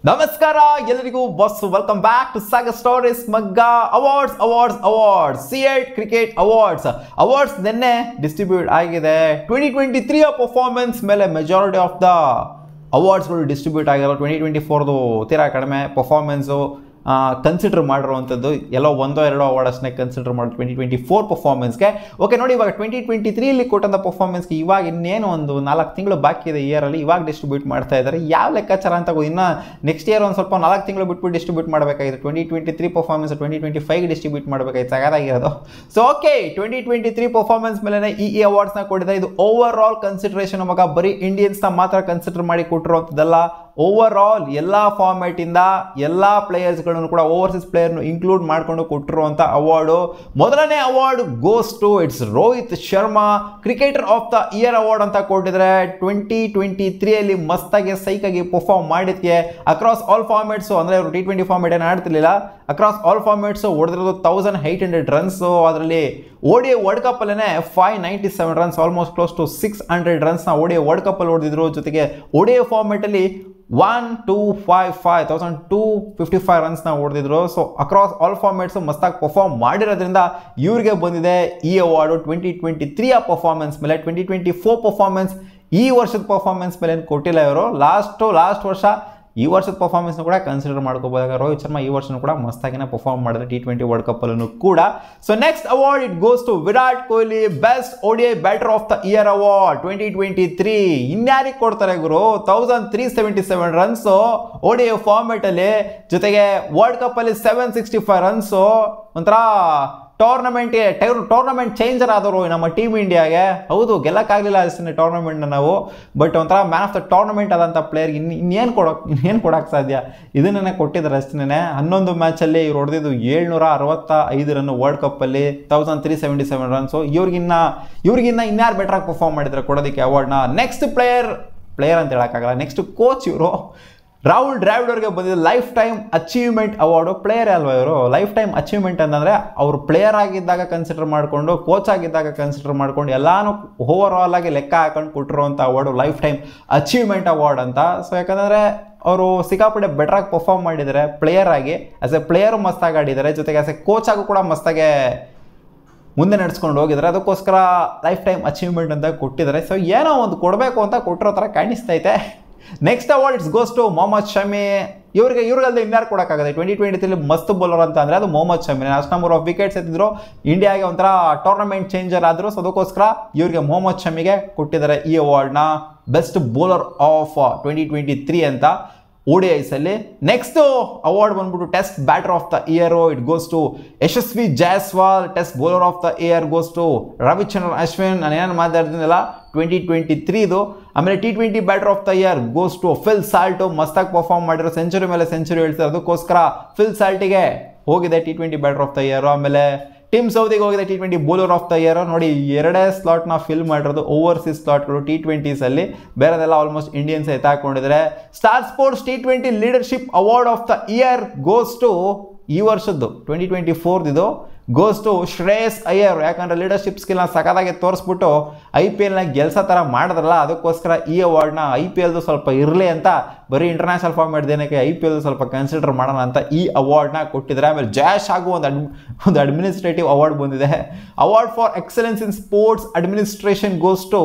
ನಮಸ್ಕಾರ ಎಲ್ಲರಿಗೂ boss welcome back to saga stories ಮಗ್ಗ ಅವಾರ್ಡ್ಸ್ C8 ಕ್ರಿಕೆಟ್ ಅವಾರ್ಡ್ಸ್ ನಿನ್ನೆ ಡಿಸ್ಟ್ರಿಬ್ಯೂಟ್ ಆಗಿದೆ 2023 ಪರ್ಫಾರ್ಮೆನ್ಸ್ ಮೇಲೆ ಮೆಜಾರಿಟಿ ಆಫ್ ದ ಅವಾರ್ಡ್ಸ್ಗಳು ಡಿಸ್ಟ್ರಿಬ್ಯೂಟ್ ಆಗಿರೋ 2024ದು ತೀರಾ ಕಡಿಮೆ ಪರ್ಫಾರ್ಮೆನ್ಸು ಕನ್ಸಿಡರ್ ಮಾಡಿರುವಂಥದ್ದು ಎಲ್ಲೋ ಒಂದೋ ಎರಡೋ ಅವಾರ್ಡ್ ಅಷ್ಟೇ ಕನ್ಸಿಡರ್ ಮಾಡಿ 2024 ಪರ್ಫಾರ್ಮೆನ್ಸ್ಗೆ ಓಕೆ ನೋಡಿ ಇವಾಗ 2023 ಕೊಟ್ಟಂಥ ಪರ್ಫಾರ್ಮೆನ್ಸ್ಗೆ ಇವಾಗ ಇನ್ನೇನು ಒಂದು 4 ತಿಂಗಳು ಬಾಕಿ ಇದೆ ಇಯರಲ್ಲಿ ಇವಾಗ ಡಿಸ್ಟ್ರಿಬ್ಯೂಟ್ ಮಾಡ್ತಾ ಇದ್ದಾರೆ ಯಾವ ಲೆಕ್ಕಾಚಾರ ಅಂತ ಇನ್ನು ನೆಕ್ಸ್ಟ್ ಇಯರ್ ಒಂದು ಸ್ವಲ್ಪ 4 ತಿಂಗಳು ಬಿಟ್ಬಿಟ್ಟು ಡಿಸ್ಟ್ರಿಬ್ಯೂಟ್ ಮಾಡಬೇಕಾಗಿದೆ 2023 ಪರ್ಫಾರ್ಮೆನ್ಸ್ 2025 ಡಿಸ್ಟ್ರಿಬ್ಯೂಟ್ ಮಾಡಬೇಕಾಗಿತ್ತು ಸಗದಾಗಿರೋದು ಸೊ ಓಕೆ 2023 ಪರ್ಫಾರ್ಮೆನ್ಸ್ ಮೇಲೆ ಈ ಅವಾರ್ಡ್ಸ್ನ ಕೊಟ್ಟಿದ್ದಾರೆ ಇದು ಓವರ್ ಆಲ್ ಕನ್ಸಿಡರೇಷನ್ ಮಗ ಬರೀ ಇಂಡಿಯನ್ಸ್ನ ಮಾತ್ರ ಕನ್ಸಿಡರ್ ಮಾಡಿ ಕೊಟ್ಟಿರುವಂಥದ್ದಲ್ಲ ಓವರ್ ಆಲ್ ಎಲ್ಲ ಫಾರ್ಮ್ಯಾಟ್ ಇಂದ ಎಲ್ಲ ಪ್ಲೇಯರ್ಸ್ಗಳನ್ನು ಕೂಡ ಓವರ್ಸೀಸ್ ಪ್ಲೇಯರ್ನು ಇನ್ಕ್ಲೂಡ್ ಮಾಡಿಕೊಂಡು ಕೊಟ್ಟಿರುವಂಥ ಅವಾರ್ಡು ಮೊದಲನೇ award goes to it's Rohit Sharma cricketer of the year award ಅಂತ ಕೊಟ್ಟಿದ್ರೆ 2023 ಮಸ್ತಾಗಿ ಸೈಕಾಗಿ ಪರ್ಫಾರ್ಮ್ ಮಾಡಿದ್ಕೆ ಅಕ್ರಾಸ್ ಆಲ್ ಫಾರ್ಮ್ಯಾಟ್ಸು ಅಂದರೆ ಅವರು T20 ಫಾರ್ಮ್ಯಾಟ್ ಏನು ಆಡ್ತಿರ್ಲಿಲ್ಲ ಅಕ್ರಾಸ್ ಆಲ್ ಫಾರ್ಮ್ಯಾಟ್ಸು ಹೊಡೆದಿರೋದು 1800 ರನ್ಸು ಅದರಲ್ಲಿ ODI ವರ್ಲ್ಡ್ ಕಪ್ ಅಲ್ಲೇ 597 ರನ್ಸ್ ಆಲ್ಮೋಸ್ಟ್ ಕ್ಲೋಸ್ ಟು 600 ರನ್ಸ್ನ ODI ವರ್ಲ್ಡ್ ಕಪ್ ಅಲ್ಲಿ ಹೊಡೆದಿದ್ರು ಜೊತೆಗೆ ODI ಫಾರ್ಮ್ಯಾಟ್ ಅಲ್ಲಿ 1255 ರನ್ಸ್ನ ಹೊಡೆದಿದ್ರು ಸೊ ಅಕ್ರಾಸ್ ಆಲ್ ಫಾರ್ಮ್ಯಾಟ್ಸ್ ಮಸ್ತಾಗಿ ಪರ್ಫಾರ್ಮ್ ಮಾಡಿರೋದ್ರಿಂದ ಇವ್ರಿಗೆ ಬಂದಿದೆ ಈ ಅವಾರ್ಡು 2023 ಪರ್ಫಾರ್ಮೆನ್ಸ್ ಮೇಲೆ 2024 ಪರ್ಫಾರ್ಮೆನ್ಸ್ ಈ ವರ್ಷದ ಪರ್ಫಾರ್ಮೆನ್ಸ್ ಮೇಲೆ ಏನು ಕೊಟ್ಟಿಲ್ಲ ಇವರು ಲಾಸ್ಟ್ ವರ್ಷ ಈ ವರ್ಷದ ಪರ್ಫಾರ್ಮೆನ್ಸ್ನ ಕೂಡ ಕನ್ಸಿಡರ್ ಮಾಡ್ಕೋಬೋದಾಗ ರೋಹಿತ್ ಶರ್ಮಾ ಈ ವರ್ಷನೂ ಕೂಡ ಮಸ್ತಾಗಿನ ಪರ್ಫಾರ್ಮ್ ಮಾಡಿದ್ರೆ T20 ವರ್ಲ್ಡ್ ಕಪ್ ಅಲ್ಲೂ ಕೂಡ so next award it goes to Virat Kohli best ODI batter of the year award 2023 ಇನ್ಯಾರಿಗೆ ಕೊಡ್ತಾರೆ ಗುರು 1377 ರನ್ಸ್ ODI ಫಾರ್ಮ್ಯಾಟ್ ಅಲ್ಲಿ ಜೊತೆಗೆ ವರ್ಲ್ಡ್ ಕಪ್ ಅಲ್ಲಿ 765 ರನ್ಸ್ ಒಂಥರ ಟೂರ್ನಮೆಂಟ್ ಚೇಂಜರ್ ಆದವರು ನಮ್ಮ ಟೀಮ್ ಇಂಡಿಯಾಗೆ ಹೌದು ಗೆಲ್ಲಕ್ಕಾಗಲಿಲ್ಲ ಅಷ್ಟೇ ಟೂರ್ನಮೆಂಟ್ನ ನಾವು ಬಟ್ ಒಂಥರ ಮ್ಯಾನ್ ಆಫ್ ದ ಟೂರ್ನಮೆಂಟ್ ಆದಂಥ ಪ್ಲೇಯರ್ಗೆ ಇನ್ನೇನು ಕೊಡೋಕ್ಕೆ ಸಾಧ್ಯ ಇದನ್ನೇ ಕೊಟ್ಟಿದ್ದಾರೆ ಅಷ್ಟೇ 11 ಮ್ಯಾಚಲ್ಲಿ ಇವ್ರು ಹೊಡೆದಿದ್ದು 765 ರನ್ ವರ್ಲ್ಡ್ ಕಪ್ಪಲ್ಲಿ 1377 ರನ್ಸು ಇವ್ರಿಗಿನ್ನ ಇನ್ಯಾರು ಬೆಟ್ರಾಗಿ ಪರ್ಫಾರ್ಮ್ ಮಾಡಿದ್ದಾರೆ ಕೊಡೋದಕ್ಕೆ ಅವಾರ್ಡ್ನ ನೆಕ್ಸ್ಟ್ ಪ್ಲೇಯರ್ ಅಂತ ಹೇಳೋಕ್ಕಾಗಲ್ಲ ನೆಕ್ಸ್ಟ್ ಕೋಚ್ ಇವರು ರಾಹುಲ್ ದ್ರಾವಿಡ್ ಅವ್ರಿಗೆ ಬಂದಿದ್ದು life time achievement award player ಅಲ್ವಾ ಇವರು ಲೈಫ್ ಟೈಮ್ ಅಚೀವ್ಮೆಂಟ್ ಅಂತಂದರೆ ಅವರು ಪ್ಲೇಯರ್ ಆಗಿದ್ದಾಗ ಕನ್ಸಿಡರ್ ಮಾಡಿಕೊಂಡು ಕೋಚ್ ಆಗಿದ್ದಾಗ ಕನ್ಸಿಡರ್ ಮಾಡ್ಕೊಂಡು ಎಲ್ಲಾನು ಓವರ್ ಆಲ್ ಆಗಿ ಲೆಕ್ಕ ಹಾಕೊಂಡು ಕೊಟ್ಟಿರುವಂಥ award life time achievement award ಅಂತ ಸೊ ಯಾಕಂದರೆ ಅವರು ಸಿಕ್ಕಾಪಟ್ಟೆ ಬೆಟ್ರಾಗಿ ಪರ್ಫಾರ್ಮ್ ಮಾಡಿದ್ದಾರೆ ಪ್ಲೇಯರ್ ಆಗಿ ಆಸ್ ಎ ಪ್ಲೇಯರು ಮಸ್ತಾಗಿ ಆಡಿದ್ದಾರೆ ಜೊತೆಗೆ ಆಸ್ ಎ ಕೋಚ್ ಆಗು ಕೂಡ ಮಸ್ತಾಗೆ ಮುಂದೆ ನಡೆಸ್ಕೊಂಡು ಹೋಗಿದ್ದಾರೆ ಅದಕ್ಕೋಸ್ಕರ ಲೈಫ್ ಟೈಮ್ ಅಚೀವ್ಮೆಂಟ್ ಅಂತ ಕೊಟ್ಟಿದ್ದಾರೆ ಸೊ ಏನೋ ಒಂದು ಕೊಡಬೇಕು ಅಂತ ಕೊಟ್ಟಿರೋ ಥರ ಕಾಣಿಸ್ತೈತೆ next award it's goes to Mohammed Shami ಇವ್ರಿಗಲ್ದೆ ಇನ್ಯಾರು ಕೊಡೋಕ್ಕಾಗತ್ತೆ 2023 ಮಸ್ತ್ ಬೌಲರ್ ಅಂತ ಅಂದರೆ ಅದು ಮೊಹಮ್ಮದ್ ಶಮಿ ಅಷ್ಟು ನಂಬರ್ ಆಫ್ ವಿಕೆಟ್ಸ್ ಎತ್ತಿದ್ರು ಇಂಡಿಯಾಗೆ ಒಂಥರ ಟೂರ್ನಮೆಂಟ್ ಚೇಂಜರ್ ಆದರು ಸೊ ಅದಕ್ಕೋಸ್ಕರ ಇವ್ರಿಗೆ ಮೊಹಮ್ಮದ್ ಶಮಿಗೆ ಕೊಟ್ಟಿದ್ದಾರೆ ಈ ಅವಾರ್ಡ್ನ ಬೆಸ್ಟ್ ಬೌಲರ್ ಆಫ್ 2023 ಅಂತ ODIs ಅಲ್ಲಿ ನೆಕ್ಸ್ಟ್ ಅವಾರ್ಡ್ ಬಂದ್ಬಿಟ್ಟು test batter of the year it goes to Yashasvi Jaiswal test bowler of the year goes to Ravichandran Ashwin ನಾನು ಏನು ಮಾತಾಡ್ತೀನಿಲ್ಲ 2023 ಆಮೇಲೆ T20 batter of the year goes to Phil Salt ಮಸ್ತಾಗಿ ಪರ್ಫಾರ್ಮ್ ಮಾಡಿರೋ century ಮೇಲೆ ಸೆಂಚುರಿ ಹೇಳ್ತಾರೆ ಅದಕ್ಕೋಸ್ಕರ ಫಿಲ್ ಸಾಲ್ಟಿಗೆ ಹೋಗಿದೆ T20 batter of the year ಆಮೇಲೆ ಟಿಮ್ ಸೌದಿಗೆ ಹೋಗಿದೆ T20 bowler of the year ನೋಡಿ ಎರಡೇ ಸ್ಲಾಟ್ನ ಫಿಲ್ ಮಾಡಿರೋದು ಓವರ್ಸೀಸ್ ಸ್ಲಾಟ್ಗಳು T20s ಅಲ್ಲಿ ಬೇರೆದೆಲ್ಲ ಆಲ್ಮೋಸ್ಟ್ ಇಂಡಿಯನ್ಸ್ ಎತ್ತಾಕೊಂಡಿದ್ದಾರೆ Star Sports T20 leadership award of the year goes to ಈ ವರ್ಷದ್ದು 2024 ಇದು ಗೋಸ್ ಟು ಶ್ರೇಯಸ್ ಅಯ್ಯರ್ ಯಾಕಂದರೆ ಲೀಡರ್ಶಿಪ್ ಸ್ಕಿಲ್ನ ಸಖತ್ತಾಗಿ ತೋರಿಸ್ಬಿಟ್ಟು IPLನ ಗೆಲ್ಸೋ ಥರ ಮಾಡಿದ್ರಲ್ಲ ಅದಕ್ಕೋಸ್ಕರ ಈ ಅವಾರ್ಡ್ನ IPLದು ಸ್ವಲ್ಪ ಇರಲಿ ಅಂತ ಬರೀ ಇಂಟರ್ನ್ಯಾಷನಲ್ ಫಾರ್ಮ್ಯಾಟ್ ಏನಕ್ಕೆ IPL ಸ್ವಲ್ಪ ಕನ್ಸಿಡರ್ ಮಾಡೋಣ ಅಂತ ಈ ಅವಾರ್ಡ್ನ ಕೊಟ್ಟಿದ್ದಾರೆ ಆಮೇಲೆ ಜಯಶ್ ಆಗು ಒಂದು ಅಡ್ಮಿನಿಸ್ಟ್ರೇಟಿವ್ ಅವಾರ್ಡ್ ಬಂದಿದೆ award for excellence in sports administration goes to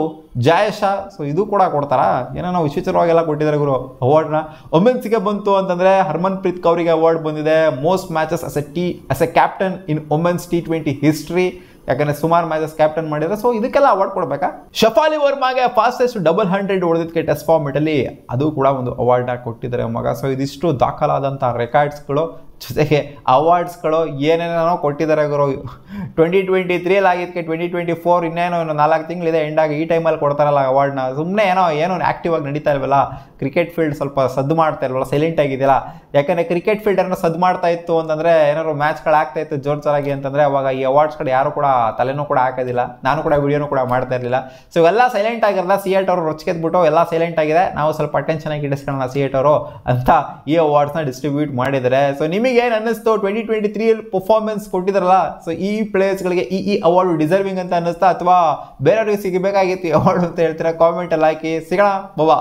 Jayesh so ಇದು ಕೂಡ ಕೊಡ್ತಾರಾ ಏನೋ ವಿಚಿತ್ರವಾಗೆಲ್ಲ ಕೊಟ್ಟಿದ್ದಾರೆ ಗುರು ಅವಾರ್ಡ್ನ ವುಮೆನ್ಸ್ಗೆ ಬಂತು ಅಂತಂದರೆ ಹರ್ಮನ್ ಪ್ರೀತ್ ಕೌರಿಗೆ ಅವಾರ್ಡ್ ಬಂದಿದೆ most matches as a captain in women's T20 history ಯಾಕಂದರೆ ಸುಮಾರು ಮ್ಯಾಚಸ್ ಕ್ಯಾಪ್ಟನ್ ಮಾಡಿದ್ರೆ ಸೊ ಇದಕ್ಕೆಲ್ಲ ಅವಾರ್ಡ್ ಕೊಡಬೇಕಾ ಶಫಾಲಿ ವರ್ಮಾಗೆ ಫಾಸ್ಟೆಸ್ಟ್ 100 ಹೊಡೆದಿದ್ದಕ್ಕೆ ಟೆಸ್ಟ್ ಫಾರ್ಮೆಟಲ್ಲಿ ಅದು ಕೂಡ ಒಂದು ಅವಾರ್ಡ್ನ ಕೊಟ್ಟಿದ್ದಾರೆ ಮಗ ಸೊ ಇದಿಷ್ಟು ದಾಖಲಾದಂಥ ರೆಕಾರ್ಡ್ಸ್ಗಳು ಜೊತೆಗೆ ಅವಾರ್ಡ್ಸ್ಗಳು ಏನೇನೋ ಕೊಟ್ಟಿದ್ದಾರೆ ಗುರು 2023 ಆಗಿದ್ದಕ್ಕೆ 2024 ಇನ್ನೇನೋ 4 ತಿಂಗಳಿದೆ ಎಂಡಾಗಿ ಈ ಟೈಮಲ್ಲಿ ಕೊಡ್ತಾರಲ್ಲ ಅವಾರ್ಡ್ನ ಸುಮ್ಮನೆ ಏನೋ ಆ್ಯಕ್ಟಿವ್ ಆಗಿ ನಡೀತಾ ಇಲ್ವಲ್ಲ ಕ್ರಿಕೆಟ್ ಫೀಲ್ಡ್ ಸ್ವಲ್ಪ ಸದ್ದು ಮಾಡ್ತಾ ಇಲ್ವಲ್ಲ ಸೈಲೆಂಟ್ ಆಗಿದೆಯಲ್ಲ ಯಾಕಂದರೆ ಕ್ರಿಕೆಟ್ ಫೀಲ್ಡ್ ಏನೋ ಸದ್ದು ಮಾಡ್ತಾ ಇತ್ತು ಅಂತಂದರೆ ಏನಾದ್ರು ಮ್ಯಾಚ್ಗಳಾಗ್ತಾ ಇತ್ತು ಜೋರ್ಜೋರಾಗಿ ಅಂತಂದರೆ ಅವಾಗ ಈ ಅವಾರ್ಡ್ಸ್ ಕಡೆ ಯಾರು ಕೂಡ ತಲೆನೂ ಕೂಡ ಹಾಕೋದಿಲ್ಲ ನಾನು ಕೂಡ ವಿಡಿಯೋನೂ ಕೂಡ ಮಾಡ್ತಾ ಇರಲಿಲ್ಲ ಸೊ ಎಲ್ಲ ಸೈಲೆಂಟ್ ಆಗಿರಲ್ಲ C8 ಅವರು ರೊಚ್ಕೆದ್ಬಿಟ್ಟು ಎಲ್ಲ ಸೈಲೆಂಟ್ ಆಗಿದೆ ನಾವು ಸ್ವಲ್ಪ ಅಟೆನ್ಷನ್ ಆಗಿ ಇಡಿಸ್ಕೊಳ್ಳೋಣ C8 ಅವರು ಅಂತ ಈ ಅವಾರ್ಡ್ಸ್ನ ಡಿಸ್ಟ್ರಿಬ್ಯೂಟ್ ಮಾಡಿದ್ದಾರೆ ಸೊ ನಿಮಗೆ ಏನು ಅನ್ನಿಸ್ತು 2023 ಪರ್ಫಾರ್ಮೆನ್ಸ್ ಕೊಟ್ಟಿದ್ರಲ್ಲ ಸೊ ಈ ಪ್ಲೇಯರ್ಸ್ಗಳಿಗೆ ಈ ಅವಾರ್ಡ್ ಡಿಸರ್ವಿಂಗ್ ಅಂತ ಅನ್ನಿಸ್ತಾ ಅಥವಾ ಬೇರೆಯವ್ರಿಗೆ ಸಿಗಬೇಕಾಗಿತ್ತು ಈ ಅವಾರ್ಡ್ ಅಂತ ಹೇಳ್ತೀರಾ ಕಾಮೆಂಟಲ್ಲಿ ಹಾಕಿ ಸಿಗೋಣ ಬಾಬಾ